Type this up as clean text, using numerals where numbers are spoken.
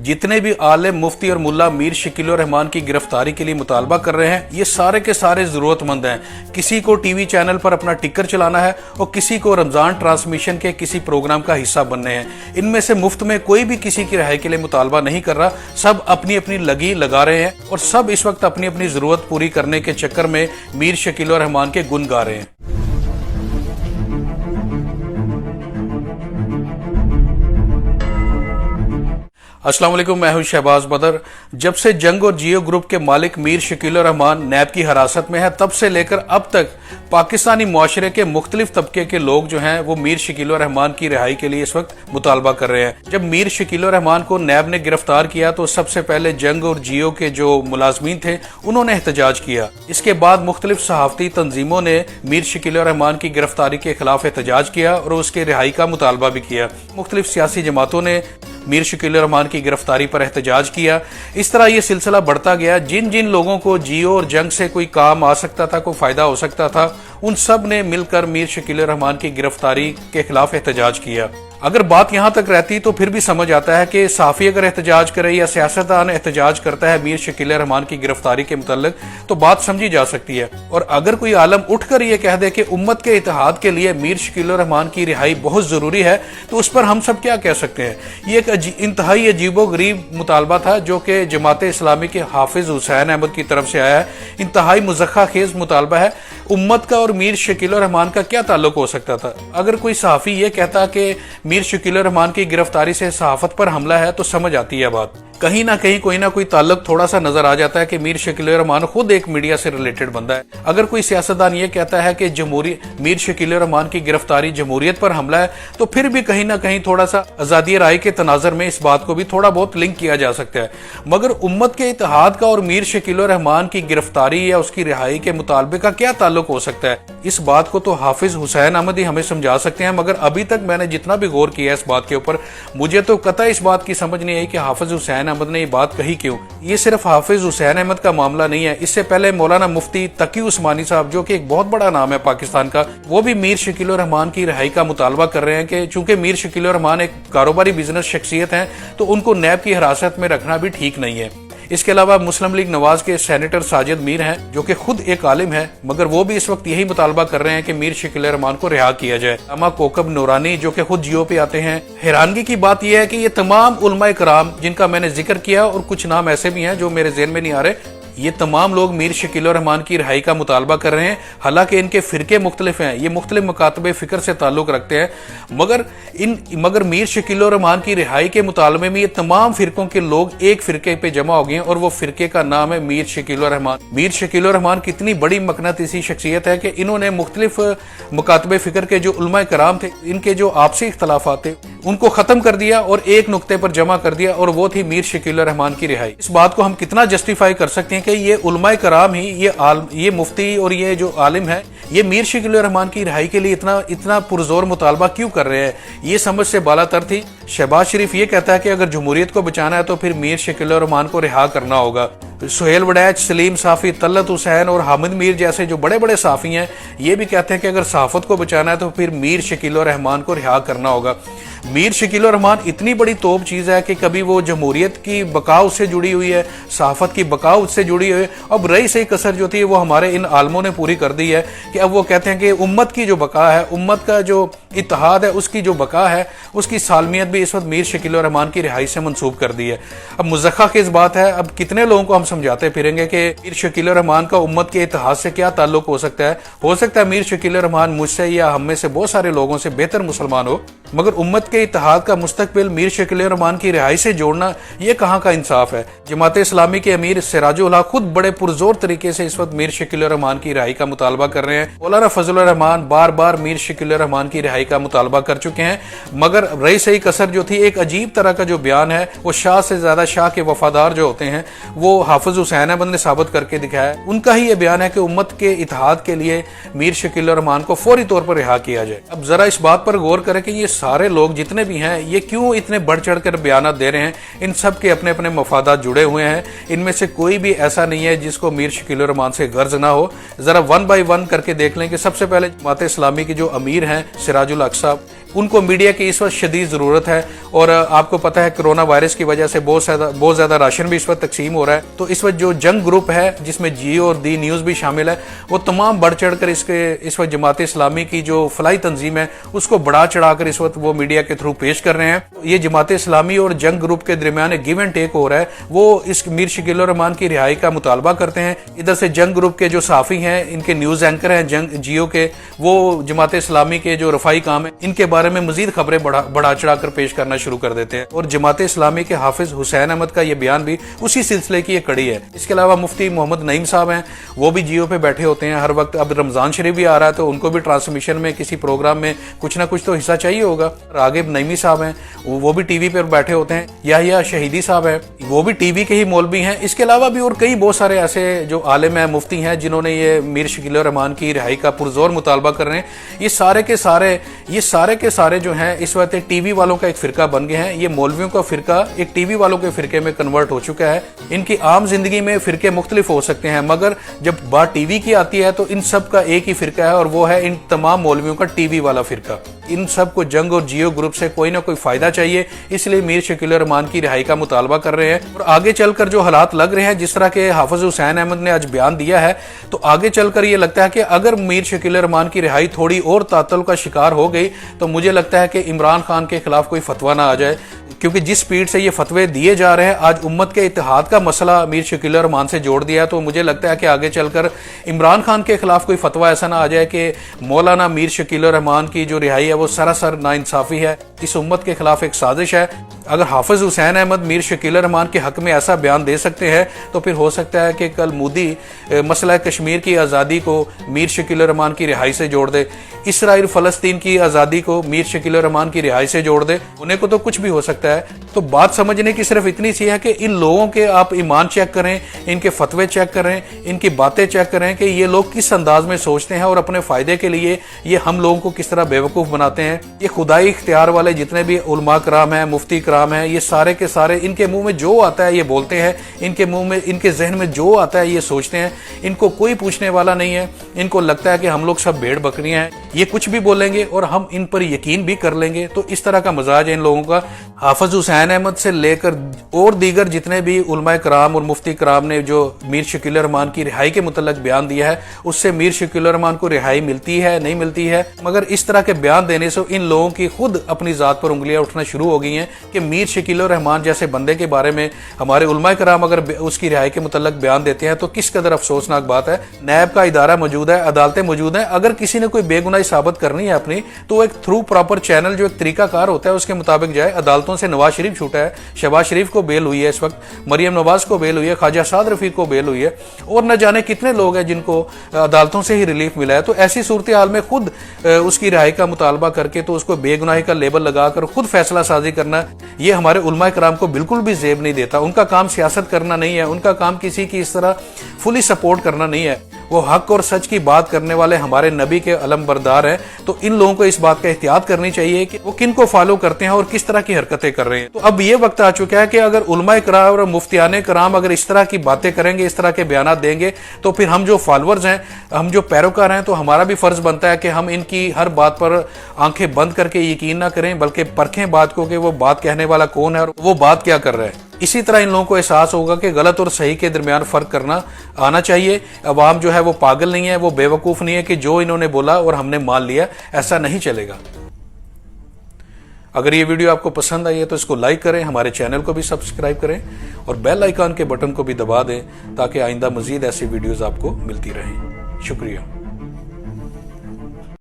जितने भी आलिम, मुफ्ती और मुल्ला मीर शकील उर रहमान की गिरफ्तारी के लिए मुतालबा कर रहे हैं, ये सारे के सारे जरूरतमंद हैं। किसी को टीवी चैनल पर अपना टिकर चलाना है और किसी को रमजान ट्रांसमिशन के किसी प्रोग्राम का हिस्सा बनने हैं। इनमें से मुफ्त में कोई भी किसी की रिहाई के लिए मुतालबा नहीं कर रहा। सब अपनी अपनी लगी लगा रहे हैं और सब इस वक्त अपनी अपनी जरूरत पूरी करने के चक्कर में मीर शकील उर रहमान के गुन गा रहे हैं। अस्सलाम वालेकुम, मैं हूं शहबाज बदर। जब से जंग और जियो ग्रुप के मालिक मीर शकील उर रहमान नैब की हिरासत में है, तब से लेकर अब तक पाकिस्तानी मुआशरे के मुख्तलिफ तबके के लोग जो हैं वो मीर शकील उर रहमान की रिहाई के लिए इस वक्त मुतालबा कर रहे हैं। जब मीर शकील उर रहमान को नैब ने गिरफ्तार किया तो सबसे पहले जंग और जियो के जो मुलाजमीन थे उन्होंने एहतजाज किया। इसके बाद मुख्तलिफ सहाफती तंजीमों ने मीर शकील उर रहमान की गिरफ्तारी के खिलाफ एहतजाज किया और उसके रिहाई का मुतालबा भी किया। मुख्तलिफ सियासी जमातों ने मीर शकील उर रहमान की गिरफ्तारी पर एहतजाज किया। इस तरह ये सिलसिला बढ़ता गया। जिन जिन लोगों को जियो और जंग से कोई काम आ सकता था, कोई फायदा हो सकता था, उन सब ने मिलकर मीर शकील उर रहमान की गिरफ्तारी के खिलाफ एहतजाज किया। अगर बात यहां तक रहती तो फिर भी समझ आता है कि साफी अगर एहतजाज करे या सियासतदान एहतजाज करता है मीर शकील उर रहमान की गिरफ्तारी के मुतल्लिक तो बात समझी जा सकती है। और अगर कोई आलम उठकर ये कह दे कि उम्मत के इत्तेहाद के लिए मीर शकील उर रहमान की रिहाई बहुत जरूरी है, तो उस पर हम सब क्या कह सकते हैं। ये एक इंतहाई अजीबो गरीब मुतालबा था जो कि जमात इस्लामी के हाफिज हुसैन अहमद की तरफ से आया है। इंतहाई मुज़क्का खेज मुतालबा है। उम्मत का और मीर शकील उर रहमान का क्या ताल्लुक हो सकता था। अगर कोई सहाफी ये कहता कि मीर शकील उर रहमान की गिरफ्तारी से सहाफत पर हमला है तो समझ आती है बात। कहीं ना कहीं कोई ना कोई ताल्लुक थोड़ा सा नजर आ जाता है कि मीर शकील उर रहमान खुद एक मीडिया से रिलेटेड बंदा है। अगर कोई सियासतदान ये कहता है कि मीर शकील उर रहमान की गिरफ्तारी जमहूरियत पर हमला है तो फिर भी कहीं ना कहीं थोड़ा सा आजादी राय के तनाजर में इस बात को भी थोड़ा बहुत लिंक किया जा सकता है। मगर उम्मत के इत्तेहाद का और मीर शकील उर रहमान की गिरफ्तारी या उसकी रिहाई के मुतालबे का क्या ताल्लुक हो सकता है, इस बात को तो हाफिज हुसैन अहमद ही हमें समझा सकते हैं। मगर अभी तक मैंने जितना भी गौर किया इस बात के ऊपर, मुझे तो कतई इस बात की समझ नहीं आई कि हाफिज हुसैन अहमद ने ये बात कही क्यों। ये सिर्फ हाफिज हुसैन अहमद का मामला नहीं है। इससे पहले मौलाना मुफ्ती तकी उस्मानी साहब, जो कि एक बहुत बड़ा नाम है पाकिस्तान का, वो भी मीर शकील उर रहमान की रिहाई का मुतालबा कर रहे हैं कि चूंकि मीर शकील उर रहमान एक कारोबारी बिजनेस शख्सियत हैं तो उनको नैब की हिरासत में रखना भी ठीक नहीं है। इसके अलावा मुस्लिम लीग नवाज के सेनेटर साजिद मीर हैं जो कि खुद एक आलिम है, मगर वो भी इस वक्त यही मुतालबा कर रहे हैं कि मीर शकील उर रहमान को रिहा किया जाए। अमा कोकब नूरानी जो कि खुद जियो पे आते हैं। हैरानगी की बात यह है कि ये तमाम उलमाए कराम जिनका मैंने जिक्र किया और कुछ नाम ऐसे भी हैं जो मेरे ज़हन में नहीं आ रहे, ये तमाम लोग मीर शकील उर रहमान की रिहाई का मुतालबा कर रहे हैं। हालांकि इनके फिरके मुख्तलिफ हैं, ये मुख्तलिफ मकातबे फिक्र से ताल्लुक रखते हैं, मगर मीर शकील उर रहमान की रिहाई के मुतालबे में ये तमाम फिरकों के लोग एक फिरके पे जमा हो गए हैं और वो फिरके का नाम है मीर शकील उर रहमान। मीर शकील उर रहमान कितनी बड़ी मकनतीसी शख्सियत है कि इन्होंने मुख्तलिफ मकातबे फिक्र के जो उलमाए कराम थे, इनके जो आपसी इख्तलाफात थे, उनको खत्म कर दिया और एक नुक्ते पर जमा कर दिया और वो थी मीर शकील उर रहमान की रिहाई। इस बात को हम कितना जस्टिफाई कर सकते हैं कि ये उलमाए कराम ही, ये मुफ्ती और ये जो आलिम है, ये मीर शकील उर रहमान की रिहाई के लिए इतना पुरजोर मुतालबा क्यों कर रहे हैं, ये समझ से बालातर थी। शहबाज शरीफ ये कहता है कि अगर जमहूरियत को बचाना है तो फिर मीर शकील उर रहमान को रिहा करना होगा। सुहेल वड़ैच, सलीम साफी, तलत हुसैन और हामिद मीर जैसे जो बड़े बड़े साफी हैं, ये भी कहते हैं कि अगर सहाफत को बचाना है तो फिर मीर शकील उर रहमान को रिहा करना होगा। मीर शकील उर रहमान इतनी बड़ी तोप चीज है कि कभी वो जमहूरियत की बका उससे जुड़ी हुई है, सहाफत की बका उससे जुड़ी हुई है। अब रही सही कसर जो थी वो हमारे इन आलमों ने पूरी कर दी है कि अब वो कहते हैं कि उम्मत की जो बका है, उम्मत का जो इत्तेहाद है, उसकी जो बका है, उसकी सालमियत भी इस वक्त मीर शकील उर रहमान की रिहाई से मंसूब कर दी है। अब मुज़क्का खेज बात है, अब कितने लोगों को हम समझाते फिरेंगे कि मीर शकील उर रहमान का उम्मत के इत्तेहाद से क्या ताल्लुक हो सकता है। हो सकता है मीर शकील उर रहमान मुझसे या हम में से बहुत सारे लोगों से बेहतर मुसलमान हो, मगर उम्मत के इत्तेहाद का मुस्तकबिल मीर शकील उर रहमान की रिहाई से जोड़ना ये कहाँ का इंसाफ है। जमात इस्लामी के अमीर सिराजुल हक खुद बड़े पुरजोर तरीके से इस वक्त मीर शकील उर रहमान की रिहाई का मुतालबा कर रहे हैं। मौलाना फजलुर रहमान बार बार मीर शकील उर रहमान की रिहाई का मुतालबा कर चुके हैं, मगर रही सही कसर जो थी, एक अजीब तरह का जो बयान है, वो शाह से ज्यादा शाह के वफादार जो होते हैं वो हाफिज हुसैन अहमद ने साबित करके दिखाया। उनका ही ये बयान है कि उम्मत के इत्तेहाद के लिए मीर शकील उर रहमान को फौरी तौर पर रिहा किया जाए। अब जरा इस बात पर गौर करें कि ये सारे लोग जितने भी हैं ये क्यों इतने बढ़ चढ़ कर बयान दे रहे हैं। इन सब के अपने अपने मफादात जुड़े हुए हैं। इनमें से कोई भी ऐसा नहीं है जिसको मीर शकील उर रहमान से गर्ज ना हो। जरा वन बाय वन करके देख लें कि सबसे पहले जमात इस्लामी के जो अमीर हैं सिराजुल हक साहब, उनको मीडिया की इस वक्त शदीद ज़रूरत है। और आपको पता है कोरोना वायरस की वजह से बहुत ज़्यादा राशन भी इस वक्त तकसीम हो रहा है। तो इस वक्त जो जंग ग्रुप है जिसमें जियो और दी न्यूज़ भी शामिल है, वो तमाम बढ़ चढ़ कर इस वक्त जमात इस्लामी की जो फलाई तंजीम है उसको बढ़ा चढ़ा कर इस वक्त वो मीडिया के थ्रू पेश कर रहे हैं। ये जमात इस्लामी और जंग ग्रुप के दरमियान गिव एंड टेक हो रहा है। वो इस मीर शकील रहमान की रिहाई का मुतालबा करते हैं। इधर से जंग ग्रुप के जो साफ़ी हैं, इनके न्यूज़ एंकर हैं जंग जियो के, वो जमात इस्लामी के जो रफाई काम है इनके बारे में मजीद खबरें बढ़ा चढ़ा कर पेश करना शुरू कर देते हैं। और जमात इस्लामी के हाफिज हुसैन अहमद का ये बयान भी उसी सिलसिले की एक कड़ी है। इसके अलावा मुफ्ती मोहम्मद नईम साहब हैं, वो भी जियो पे बैठे होते हैं हर वक्त। अब रमजान शरीफ भी आ रहा है तो उनको भी ट्रांसमिशन में किसी प्रोग्राम में कुछ ना कुछ तो हिस्सा चाहिए होगा। रागिब नईमी साहब हैं, वो भी टीवी पर बैठे होते हैं। या शहीदी साहब हैं, वो भी टीवी के ही मौलवी हैं। इसके अलावा भी और कई बहुत सारे ऐसे जो आलिम हैं, मुफ्ती हैं, जिन्होंने ये मीर शकील रहमान की रिहाई का पुरजोर मुतालबा कर रहे हैं। ये सारे के सारे जो हैं इस वक्त टीवी वालों का एक फिरका बन गए हैं। ये मौलवियों का फिरका एक टीवी वालों के फिरके में कन्वर्ट हो चुका है। इनकी आम जिंदगी में फिरके मुख्तलिफ हो सकते हैं, मगर जब बात टीवी की आती है तो इन सब का एक ही फिरका है, और वो है इन तमाम मौलवियों का टीवी वाला फिरका। इन सब को जंग और जियो ग्रुप से कोई ना कोई फायदा चाहिए, इसलिए मीर शकील रहमान की रिहाई का मुतालबा कर रहे हैं। और आगे चलकर जो हालात लग रहे हैं, जिस तरह के हाफिज हुसैन अहमद ने आज बयान दिया है, तो आगे चलकर ये लगता है कि अगर मीर शकील रहमान की रिहाई थोड़ी और तातल का शिकार हो गई तो मुझे लगता है कि इमरान खान के खिलाफ कोई फतवा ना आ जाए, क्योंकि जिस स्पीड से ये फतवे दिए जा रहे हैं, आज उम्मत के इत्तेहाद का मसला मीर शकील रहमान से जोड़ दिया। तो मुझे लगता है कि आगे चलकर इमरान खान के खिलाफ कोई फतवा ऐसा ना आ जाए कि मौलाना मीर शकील रहमान की जो रिहाई है वो सरासर नाइंसाफी है, इस उम्मत के खिलाफ एक साजिश है। अगर हाफिज हुसैन अहमद मीर शकील रहमान के हक में ऐसा बयान दे सकते हैं तो फिर हो सकता है कि कल मोदी मसला कश्मीर की आज़ादी को मीर शकील रहमान की रिहाई से जोड़ दे, इसराइल फलस्तीन की आज़ादी को मीर शकील रहमान की रिहाई से जोड़ दे। होने को तो कुछ भी हो सकता है। तो बात समझने की सिर्फ इतनी सी है कि इन लोगों के आप ईमान चेक करें, इनके फतवे चेक करें, इनकी बातें चेक करें कि ये लोग किस अंदाज में सोचते हैं और अपने फायदे के लिए ये हम लोगों को किस तरह बेवकूफ़ बनाते हैं। ये खुदाई इख्तियार वाले जितने भी उलमा कराम हैं, मुफ्ती कराम हैं, ये सारे के सारे इनके मुंह में जो आता है ये बोलते हैं, इनके मुंह में, इनके जहन में जो आता है ये सोचते हैं। इनको कोई पूछने वाला नहीं है। इनको लगता है कि हम लोग सब भेड़ बकरियां हैं, ये कुछ भी बोलेंगे और हम इन पर यकीन भी कर लेंगे। तो इस तरह का मजाज है इन लोगों का। हाफिज हुसैन अहमद से लेकर और दीगर जितने भी उलमा कराम और मुफ्ती कराम ने जो मीर शकील रहमान की रिहाई के मुतल्लक बयान दिया है, उससे मीर शकील रहमान को रिहाई मिलती है नहीं मिलती है, मगर इस तरह के बयान देने से इन लोगों की खुद अपनी जात पर उंगलियां उठना शुरू हो गई हैं कि मीर शकील रहमान जैसे बंदे के बारे में हमारे उलमा कराम अगर उसकी रिहाई के मुतल्लक बयान देते हैं तो किस कदर अफसोसनाक बात है। नैब का इदारा मौजूद है, अदालतें मौजूद हैं। अगर किसी ने कोई बेगुनाही साबित करनी है अपनी, तो एक थ्रू प्रॉपर चैनल जो एक तरीकाकार होता है उसके मुताबिक जाए। अदालतों से नवाज शरीफ छूटा है, शहबाज शरीफ को बेल हुई है, इस वक्त मरियम नवाज को बेल हुई है, ख्वाजा साद रफीक को बेल हुई है, और न जाने कितने लोग हैं जिनको अदालतों से ही रिलीफ मिला है। तो ऐसी सूरत हाल में खुद उसकी रिहाई का मुतालबा करके तो उसको बेगुनाही का लेबल लगाकर खुद फैसला साजी करना, ये हमारे उलमा कराम को बिल्कुल भी जेब नहीं देता। उनका काम सियासत करना नहीं है, उनका काम किसी की इस तरह फुली सपोर्ट करना नहीं है। वो हक और सच की बात करने वाले हमारे नबी के अलम बरदार हैं। तो इन लोगों को इस बात का एहतियात करनी चाहिए कि वो किन को फॉलो करते हैं और किस तरह की हरकतें कर रहे हैं। तो अब ये वक्त आ चुका है कि अगर उलमा कराम और मुफ्तियान कराम अगर इस तरह की बातें करेंगे, इस तरह के बयान देंगे, तो फिर हम जो फॉलोअर्स हैं, हम जो पैरोकार हैं, तो हमारा भी फर्ज बनता है कि हम इनकी हर बात पर आंखें बंद करके यकीन ना करें, बल्कि परखें बात को कि वो बात कहने वाला कौन है और वो बात क्या कर रहा है। इसी तरह इन लोगों को एहसास होगा कि गलत और सही के दरमियान फर्क करना आना चाहिए। अवाम जो है वो पागल नहीं है, वो बेवकूफ़ नहीं है कि जो इन्होंने बोला और हमने मान लिया, ऐसा नहीं चलेगा। अगर ये वीडियो आपको पसंद आई है तो इसको लाइक करें, हमारे चैनल को भी सब्सक्राइब करें और बेल आइकन के बटन को भी दबा दें ताकि आइंदा मजीद ऐसी वीडियोस आपको मिलती रहें। शुक्रिया।